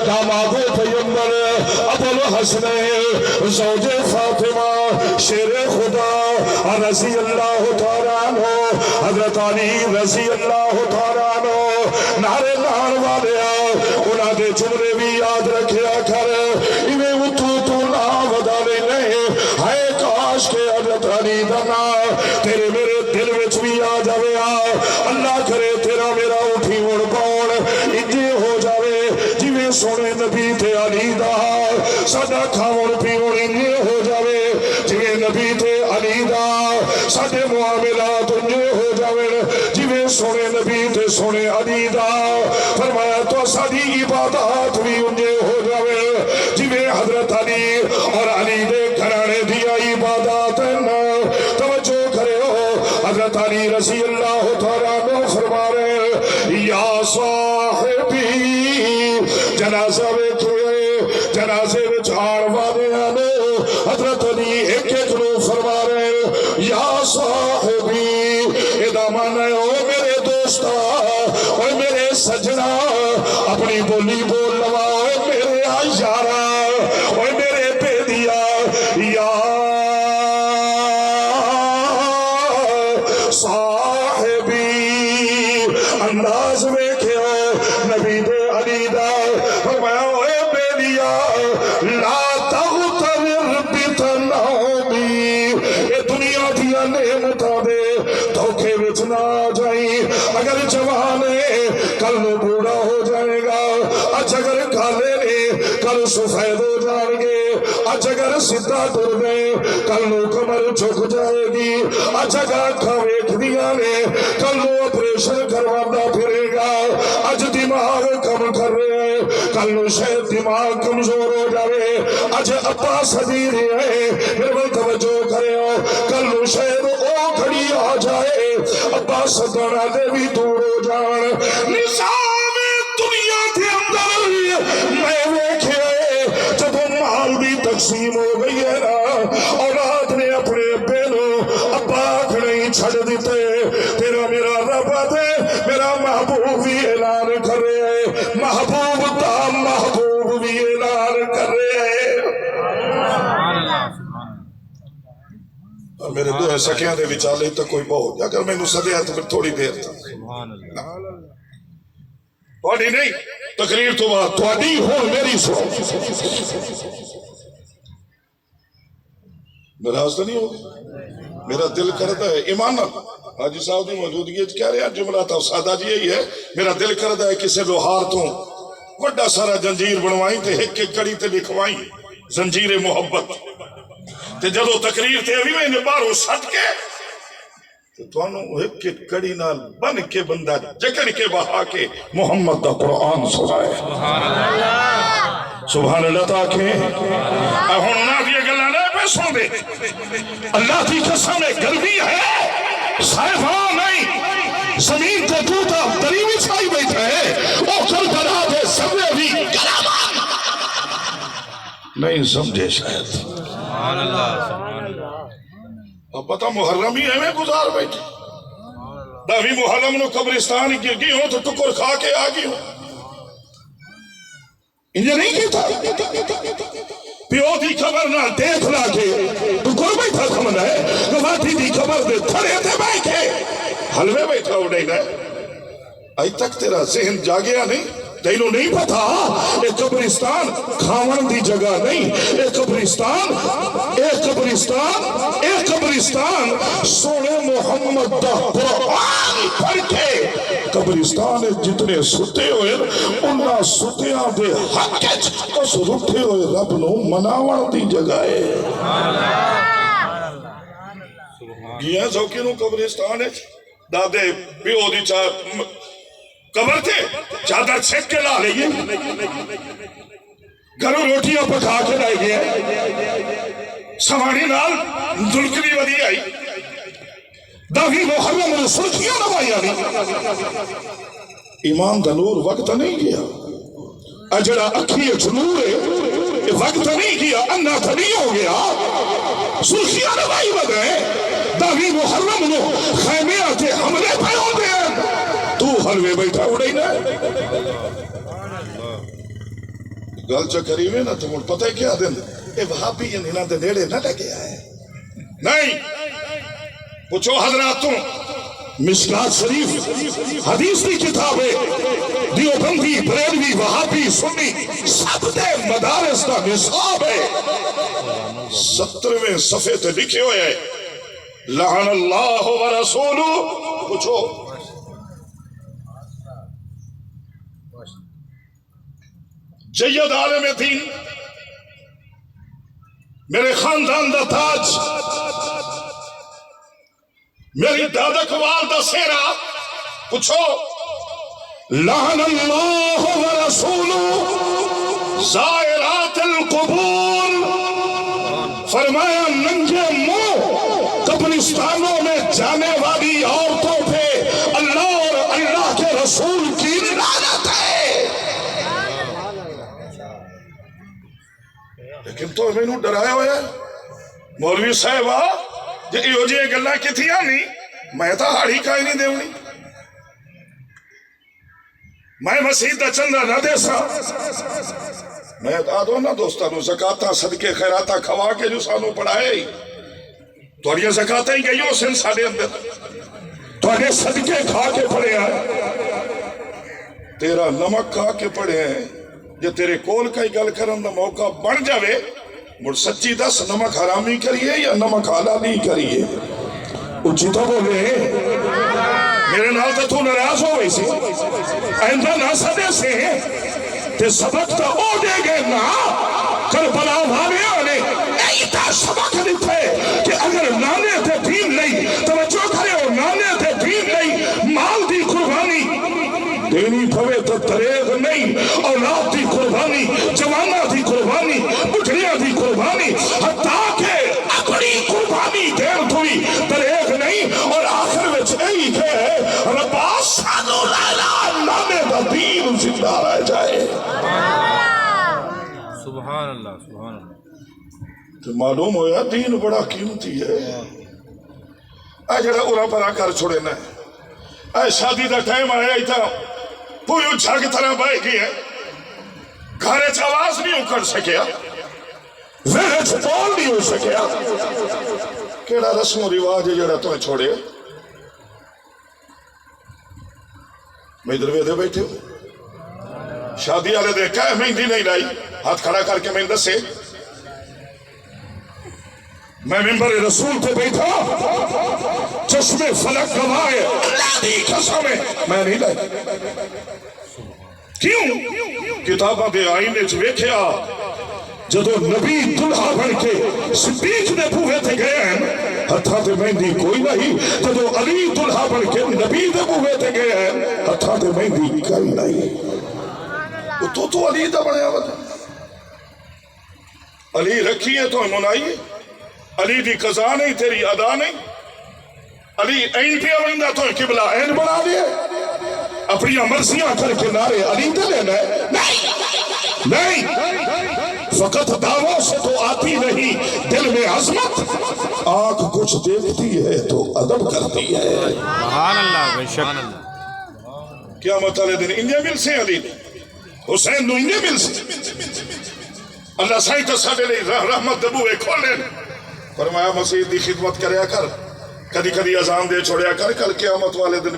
داماد پیمبر ابوالحسن زوج فاطمہ شیر خدا رضی اللہ تعالیٰ عنہ حضرت علی رضی اللہ تعالیٰ عنہ نعرے لان والے انہاں دے جملے بھی یاد رکھیا کر انہیں اتو تو نام ودالے نہیں ہے کاش کے حضرت علی دنا تیرے میرے دل وچ بھی آ جاوے اللہ کرے تیرا میرا اٹھی اڑ پاؤن انجے ہو جاوے جویں سونے نبی تے علی دا ساڈا کھاون پیون انجے ہو جاوے جویں نبی تے علی دا ساڈے معاملات انجے ہو جاوے جویں سونے نبی تے سونے علی دا فرمایا تو ساری عبادات بھی انجے ہو جاوے جویں حضرت علی اور علی دے گھرانے دیا عبادات توجہ کرے ہو حضرت علی رضی اللہ تعالیٰ عنہ فرما رہے یا صاحبی جنازہ ویکھے جنازے وچ آن والے نے حضرت علی ایک ایک نو فرما رہے یا صاحبی ادا مانا ہے او میرے دوستا او میرے سجنا اپنی بولی بول لوا او میرے یارا او میرے بیدیا یا صاحبی انداز میں کیا نبی دے علی دا فرمایا اے بیدیا لا تغتر بتنامی اے دنیا دیا نعمتاں دے دھوکے وچ نہ جائیں اگر جوان ہے کل نو بوڑھا ہو جائے گا اچھ اگر کالے نے کل سفید ہو جائیں گے اچھ اگر سدھا ٹر گئے کل نو کمر جھک جائے گی اچھ اگر کھویک دیا نے کل نو آپریشن کروانا پھرے گا اج دماغ کم کر رہے ہیں کل نو شاید دماغ کمزور ہو جائے اج ابا صدی رہے ہیں پھر وہ توجہ کرے ہو کل نو شاید او کھڑی آ جائے ابا صدانہ دے بھی دور ہو جان نظام دنیا کے اندر میں ویکھے جب مال بھی تقسیم ہو گئی ہے نا اولاد نے اپنے بینوں ابا کھڑی چھڑ دیتے تیرا میرا رب دے میرا محبوب بھی اعلان کر رہے ہیں محبوب تا محبوب بھی اعلان کر رہے ہیں میرے دو سکیاں دے وچالے تک کوئی بہت اگر میں نو سدیا تو پھر تھوڑی دیر تھا تھوڑی نہیں تقریر تو بات تھوڑی ہو میری سو میرا حاصل نہیں ہوگا میرا دل کرتا ہے ایمان حاجی صاحب دی موجودگی کہہ رہے ہیں جملہ تھا سادہ جی یہی ہے میرا دل کرتا ہے کسی لوہار تو بڑا سارا جنجیر بنوائیں تے ایک ایک کڑی تے لکھوائیں زنجیر محبت تے جدو تقریر تے ابھی میں باہروں سٹ کے تو انہوں ایک ایک کڑی نال بن کے بندہ جکڑ کے بہا کے محمد دا قرآن سنائے سبحان اللہ تاکہ ہون نہ دیا گلہ نہ پہ سن دے اللہ کی قسم ہے گرمی ہے صاحبان نہیں زمین تے ٹوٹا دری میں چھائی بیٹھا ہے او کل بنا دے سبے بھی گلامان نہیں سمجھے شاید سبحان اللہ اب پتہ محرم ہی ہمیں گزار بیٹھے داوی محرم نو قبرستان گر گئی ہوں تو ٹکر کھا کے آگئی ہوں انجھے نہیں کیتا پیو دی خبر نہ دیکھ لا کے ٹکر بیٹھا کھمنا ہے گواتی دی خبر دے تھڑے تے بیٹھے حلوے بیٹھا ہو نہیں آئی تک تیرا ذہن جاگیا نہیں تینوں نہیں پتا ایک قبرستان کھاون دی جگہ نہیں ایک قبرستان سونے محمد دا قرآن پڑھ کے قبرستان جتنے ستے ہوئے انہاں ستیاں دے حق اس رٹھے ہوئے رب نو مناون دی جگہ ہے گیا زوکی نو قبرستان ہے دادے پیو دی چاہ قبر تھے چادر چھک کے لا لئیے گھروں روٹیاں پکا کے لائے گئے سوانی نال دلکری ودی آئی داوی محرم نے سرخیاں نوائی آنی ایمان دلور وقت نہیں گیا اجڑا اکھی جنور ہے وقت نہیں گیا انہ تھنی ہو گیا سرخیاں نوائی ودے داوی محرم نے خیمے آتے حملے پہ ہو دے تو حلوے بیٹھا اڑائی نہ گل چکری میں نا تو مجھ پتہ ہے کیا دن اے وہابی انہاں دے نیڑے نہ لگے آئے نہیں پوچھو حضراتوں مشکات شریف حدیث کی کتاب ہے دیوبندی بریلوی وہابی سنی سب دے مدارس کا نصاب ہے 70ویں صفحے تے لکھے ہوئے ہیں لعن اللہ و رسولہ پوچھو جید عالم دین میرے خاندان دا تاج میری دادک والدہ سیرا پوچھو لعن اللہ و رسولہ زائرات القبور فرمایا ننگے منہ قبرستانوں میں جانے والی عورتوں پہ اللہ اور اللہ کے رسول کی لعنت ہے لیکن تو میں نو ڈرایا ہویا ہے مولوی صاحبہ یہ جی گلا کتھی نہیں میں تو ہاڑی کھائی نہیں دیونی میں مسیح دا چندہ نہ دے سا میں دادو نا دوستانو زکاة صدقے خیراتہ کھوا کے جو سانو پڑھائے تو یہ زکاة ہی گئی ہو سن سالے اندر تو یہ صدقے کھا کے پڑھے ہیں تیرا نمک کھا کے پڑھے ہیں جو تیرے کول کا ہی گل کرن دا موقع بڑھ جاوے مڑ سچی دس نمک حرامی کریے یا نمک حلالی کریے اچھی تو بولے میرے نال تو ناراض ہو گئی سی آئندہ نہ سدے سے تے سبق تو او دے گئے نا کربلا والے آنے ایتا سبق دیتے کہ اگر نانے تے دین نہیں توجہ کرے اور نانے تے دین نہیں مال دی قربانی دینی پھوے تو دریغ نہیں اولاد دی قربانی جوانہ دی قربانی بٹھڑیاں دی قربانی حتیٰ کہ اپنی قربانی دیر توی دریغ نہیں اور آخر میں چھئی کہ ربا سانو لالا نامے دا دین زندہ رہ جائے سبحان اللہ سبحان اللہ تو معلوم ہویا دین بڑا قیمتی ہے اے جڑا اورا پرا کر چھوڑے نا اے شادی دا ٹائم آیا ہی تھا پوئی جھگ طرح بائے گئی ہے گھرے آواز نہیں اکڑ سکیا ویرے بول نہیں ہو سکیا کیڑا رسم و رواج ہے جڑا تمہیں چھوڑے میں ادھر ویدے بیٹھے ہو شادی والے دیکھا ہے مہندی نہیں لائی ہاتھ کھڑا کر کے میں دسے میں ممبر رسول پہ بیٹھا چشمے فلک گوائے اللہ دی قسم ہے میں نہیں لائی کیوں کتاباں دے آئینے چویکھیا جدو نبی دلہا بن کے صدیق دے بوہے تھے گئے ہیں ہتھا تے مہندی کوئی نہیں جدو علی دلہا بن کے نبی دے بوہے تھے گئے ہیں ہتھا تے مہندی کوئی نہیں تو علی دا بڑھیا وجہ علی رکھی ہے تو منائی علی دی قضا نہیں تیری ادا نہیں علی این پہ بندہ تو قبلہ این بنا دے اپنی مرضیاں کر کے نعرے علی دے لینا ہے نہیں فقط دعووں سے تو آتی نہیں دل میں عظمت آنکھ کچھ دیکھتی ہے تو ادب کرتی ہے سبحان اللہ بے شک کیا مطالعہ دن انجے مل سے علی حسین نو انجے مل سے اللہ سائیں تو ساڑھے لئے رحمت دبوئے کھولے فرمایا مسیح دی خدمت کریا کر کدی کدی اذان دے چھوڑیا کر کل قیامت والے دن